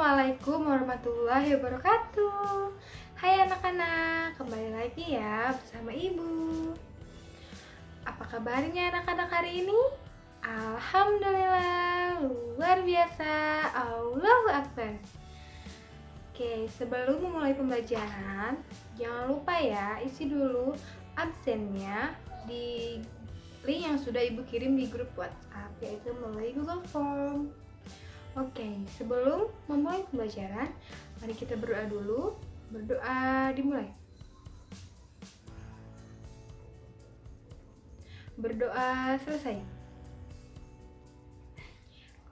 Assalamualaikum warahmatullahi wabarakatuh. Hai anak-anak, kembali lagi ya bersama Ibu. Apa kabarnya anak-anak hari ini? Alhamdulillah, luar biasa. Allahu Akbar. Oke, sebelum memulai pembelajaran, jangan lupa ya isi dulu absennya di link yang sudah Ibu kirim di grup WhatsApp, yaitu melalui Google Form. Oke, sebelum memulai pembelajaran, mari kita berdoa dulu. Berdoa dimulai. Berdoa selesai.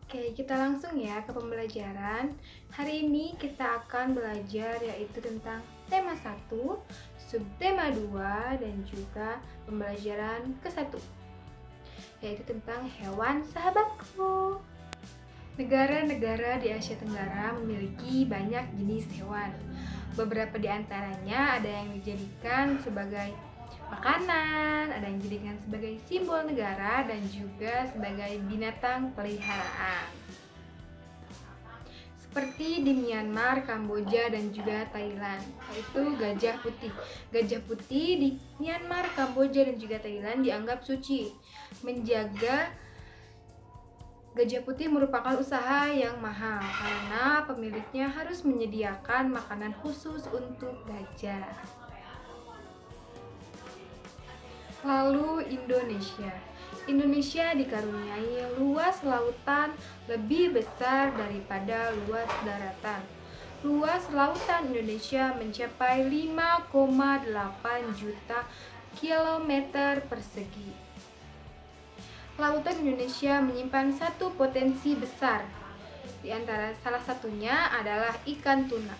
Oke, kita langsung ya ke pembelajaran. Hari ini kita akan belajar yaitu tentang tema 1, subtema 2, dan juga pembelajaran ke-1, yaitu tentang hewan sahabatku. Negara-negara di Asia Tenggara memiliki banyak jenis hewan. Beberapa di antaranya ada yang dijadikan sebagai makanan, ada yang dijadikan sebagai simbol negara, dan juga sebagai binatang peliharaan. Seperti di Myanmar, Kamboja, dan juga Thailand, yaitu gajah putih. Gajah putih di Myanmar, Kamboja, dan juga Thailand dianggap suci. Menjaga gajah putih merupakan usaha yang mahal karena pemiliknya harus menyediakan makanan khusus untuk gajah. Lalu Indonesia dikaruniai luas lautan lebih besar daripada luas daratan. Luas lautan Indonesia mencapai 5,8 juta kilometer persegi. Lautan Indonesia menyimpan satu potensi besar. Di antara salah satunya adalah ikan tuna.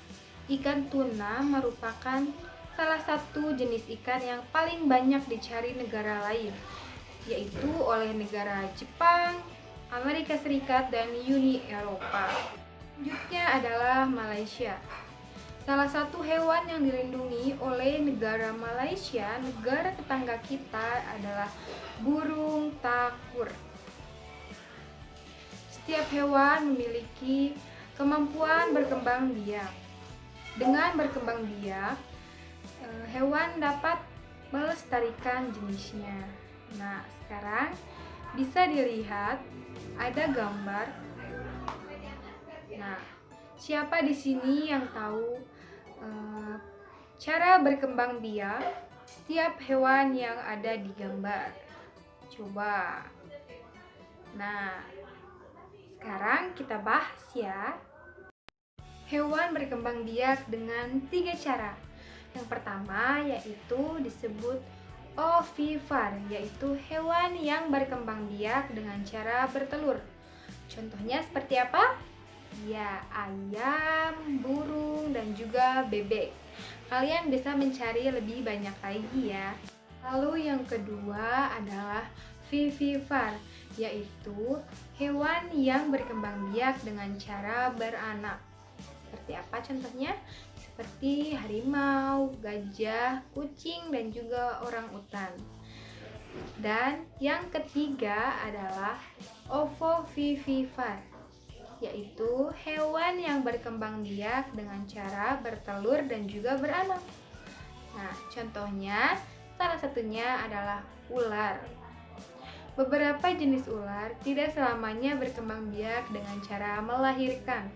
Ikan tuna merupakan salah satu jenis ikan yang paling banyak dicari negara lain, yaitu oleh negara Jepang, Amerika Serikat, dan Uni Eropa. Selanjutnya adalah Malaysia. Salah satu hewan yang dilindungi oleh negara Malaysia, negara tetangga kita, adalah burung takur. Setiap hewan memiliki kemampuan berkembang biak. Dengan berkembang biak, hewan dapat melestarikan jenisnya. Nah, sekarang bisa dilihat ada gambar. Nah, siapa di sini yang tahu cara berkembang biak setiap hewan yang ada di gambar? Coba. Nah, sekarang kita bahas ya. Hewan berkembang biak dengan 3 cara. Yang pertama yaitu disebut ovipar, yaitu hewan yang berkembang biak dengan cara bertelur. Contohnya seperti apa? Ya, ayam, burung, dan juga bebek. Kalian bisa mencari lebih banyak lagi ya. Lalu yang kedua adalah vivipar, yaitu hewan yang berkembang biak dengan cara beranak. Seperti apa contohnya? Seperti harimau, gajah, kucing, dan juga orangutan. Dan yang ketiga adalah ovovivipar, yaitu hewan yang berkembang biak dengan cara bertelur dan juga beranak. Nah, contohnya salah satunya adalah ular. Beberapa jenis ular tidak selamanya berkembang biak dengan cara melahirkan.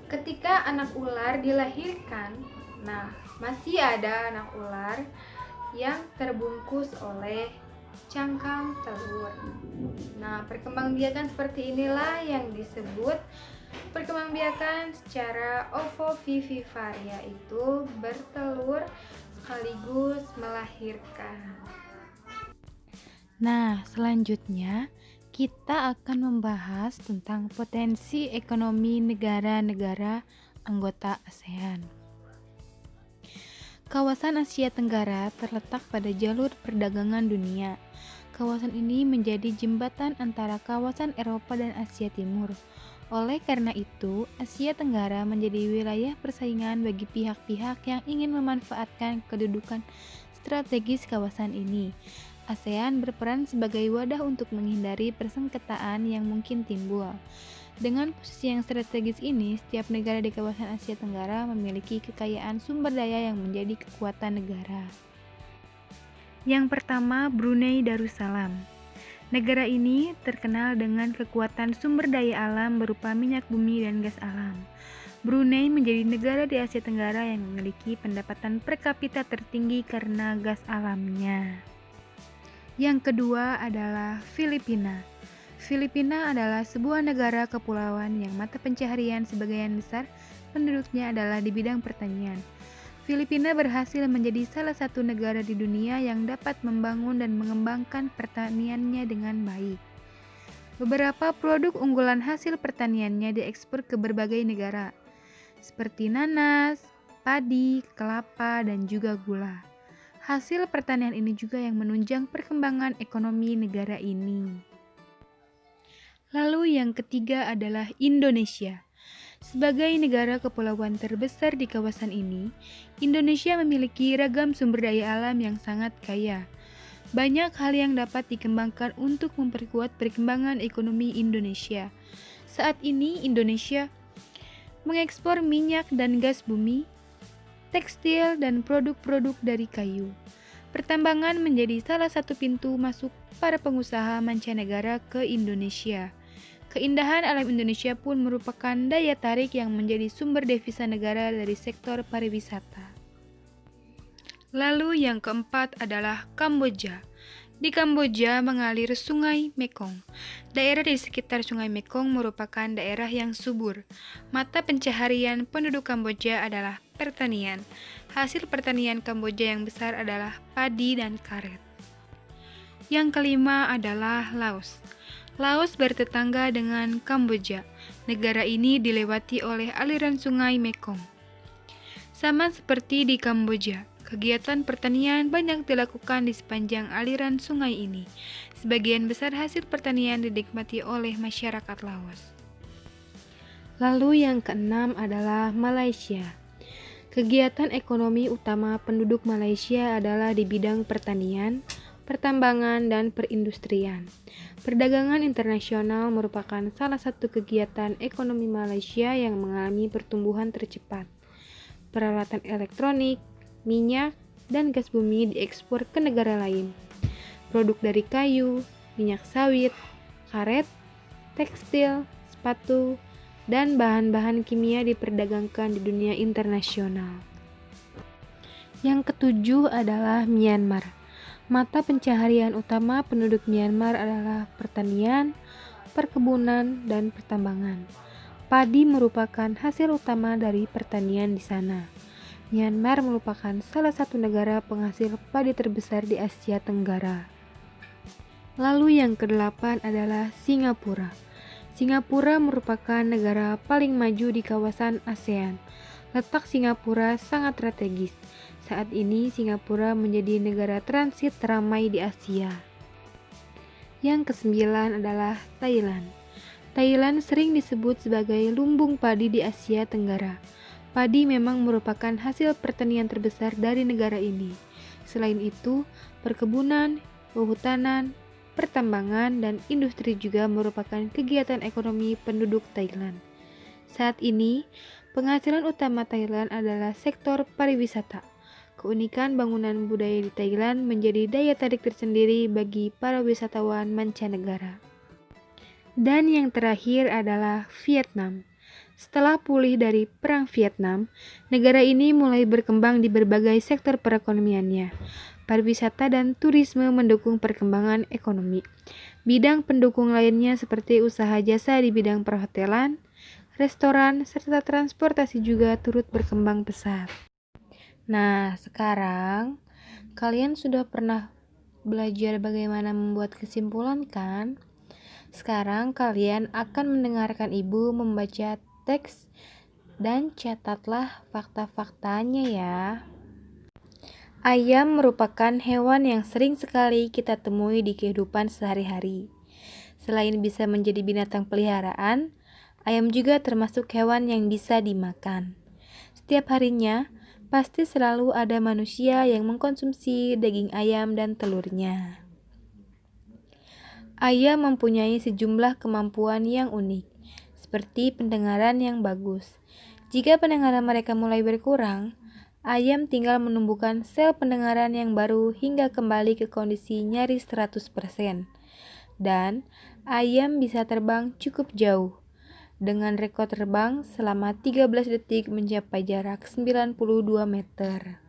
Ketika anak ular dilahirkan, nah masih ada anak ular yang terbungkus oleh cangkang telur. Nah, perkembangbiakan seperti inilah yang disebut perkembangbiakan secara ovovivipar, yaitu bertelur sekaligus melahirkan. Nah, selanjutnya kita akan membahas tentang potensi ekonomi negara-negara anggota ASEAN. Kawasan Asia Tenggara terletak pada jalur perdagangan dunia. Kawasan ini menjadi jembatan antara kawasan Eropa dan Asia Timur. Oleh karena itu, Asia Tenggara menjadi wilayah persaingan bagi pihak-pihak yang ingin memanfaatkan kedudukan strategis kawasan ini. ASEAN berperan sebagai wadah untuk menghindari persengketaan yang mungkin timbul. Dengan posisi yang strategis ini, setiap negara di kawasan Asia Tenggara memiliki kekayaan sumber daya yang menjadi kekuatan negara. Yang pertama, Brunei Darussalam. Negara ini terkenal dengan kekuatan sumber daya alam berupa minyak bumi dan gas alam. Brunei menjadi negara di Asia Tenggara yang memiliki pendapatan per kapita tertinggi karena gas alamnya. Yang kedua adalah Filipina. Filipina adalah sebuah negara kepulauan yang mata pencaharian sebagian besar penduduknya adalah di bidang pertanian. Filipina berhasil menjadi salah satu negara di dunia yang dapat membangun dan mengembangkan pertaniannya dengan baik. Beberapa produk unggulan hasil pertaniannya diekspor ke berbagai negara, seperti nanas, padi, kelapa, dan juga gula. Hasil pertanian ini juga yang menunjang perkembangan ekonomi negara ini. Lalu yang ketiga adalah Indonesia. Sebagai negara kepulauan terbesar di kawasan ini, Indonesia memiliki ragam sumber daya alam yang sangat kaya. Banyak hal yang dapat dikembangkan untuk memperkuat perkembangan ekonomi Indonesia. Saat ini Indonesia mengekspor minyak dan gas bumi, tekstil, dan produk-produk dari kayu. Pertambangan menjadi salah satu pintu masuk para pengusaha mancanegara ke Indonesia. Keindahan alam Indonesia pun merupakan daya tarik yang menjadi sumber devisa negara dari sektor pariwisata. Lalu yang keempat adalah Kamboja. Di Kamboja mengalir Sungai Mekong. Daerah di sekitar Sungai Mekong merupakan daerah yang subur. Mata pencaharian penduduk Kamboja adalah pertanian. Hasil pertanian Kamboja yang besar adalah padi dan karet. Yang kelima adalah Laos. Laos bertetangga dengan Kamboja. Negara ini dilewati oleh aliran Sungai Mekong. Sama seperti di Kamboja, kegiatan pertanian banyak dilakukan di sepanjang aliran sungai ini. Sebagian besar hasil pertanian dinikmati oleh masyarakat Laos. Lalu yang keenam adalah Malaysia. Kegiatan ekonomi utama penduduk Malaysia adalah di bidang pertanian, pertambangan, dan perindustrian. Perdagangan internasional merupakan salah satu kegiatan ekonomi Malaysia yang mengalami pertumbuhan tercepat. Peralatan elektronik, minyak, dan gas bumi diekspor ke negara lain. Produk dari kayu, minyak sawit, karet, tekstil, sepatu, dan bahan-bahan kimia diperdagangkan di dunia internasional. Yang ketujuh adalah Myanmar. Mata pencaharian utama penduduk Myanmar adalah pertanian, perkebunan, dan pertambangan. Padi merupakan hasil utama dari pertanian di sana. Myanmar merupakan salah satu negara penghasil padi terbesar di Asia Tenggara. Lalu yang kedelapan adalah Singapura. Singapura merupakan negara paling maju di kawasan ASEAN. Letak Singapura sangat strategis. Saat ini Singapura menjadi negara transit teramai di Asia. Yang kesembilan adalah Thailand. Thailand sering disebut sebagai lumbung padi di Asia Tenggara. Padi memang merupakan hasil pertanian terbesar dari negara ini. Selain itu, perkebunan, kehutanan, pertambangan, dan industri juga merupakan kegiatan ekonomi penduduk Thailand. Saat ini, penghasilan utama Thailand adalah sektor pariwisata. Keunikan bangunan budaya di Thailand menjadi daya tarik tersendiri bagi para wisatawan mancanegara. Dan yang terakhir adalah Vietnam. Setelah pulih dari Perang Vietnam, negara ini mulai berkembang di berbagai sektor perekonomiannya. Pariwisata dan turisme mendukung perkembangan ekonomi. Bidang pendukung lainnya seperti usaha jasa di bidang perhotelan, restoran, serta transportasi juga turut berkembang pesat. Nah, sekarang kalian sudah pernah belajar bagaimana membuat kesimpulan kan? Sekarang kalian akan mendengarkan ibu membaca teks dan catatlah fakta-faktanya ya. Ayam merupakan hewan yang sering sekali kita temui di kehidupan sehari-hari. Selain bisa menjadi binatang peliharaan, ayam juga termasuk hewan yang bisa dimakan. Setiap harinya, pasti selalu ada manusia yang mengkonsumsi daging ayam dan telurnya. Ayam mempunyai sejumlah kemampuan yang unik, seperti pendengaran yang bagus. Jika pendengaran mereka mulai berkurang, ayam tinggal menumbuhkan sel pendengaran yang baru hingga kembali ke kondisi nyaris 100%. Dan ayam bisa terbang cukup jauh, dengan rekor terbang selama 13 detik mencapai jarak 92 meter.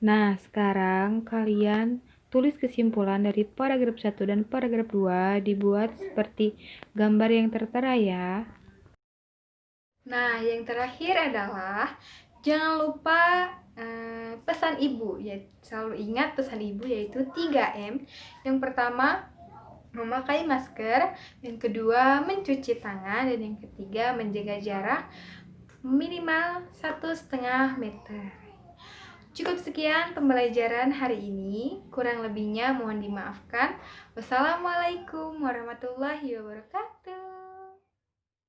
Nah, sekarang kalian tulis kesimpulan dari paragraf 1 dan paragraf 2 dibuat seperti gambar yang tertera ya. Nah, yang terakhir adalah jangan lupa pesan ibu, ya selalu ingat pesan ibu yaitu 3M. Yang pertama, memakai masker, yang kedua mencuci tangan, dan yang ketiga menjaga jarak minimal 1,5 meter. Cukup sekian pembelajaran hari ini, kurang lebihnya mohon dimaafkan. Wassalamualaikum warahmatullahi wabarakatuh.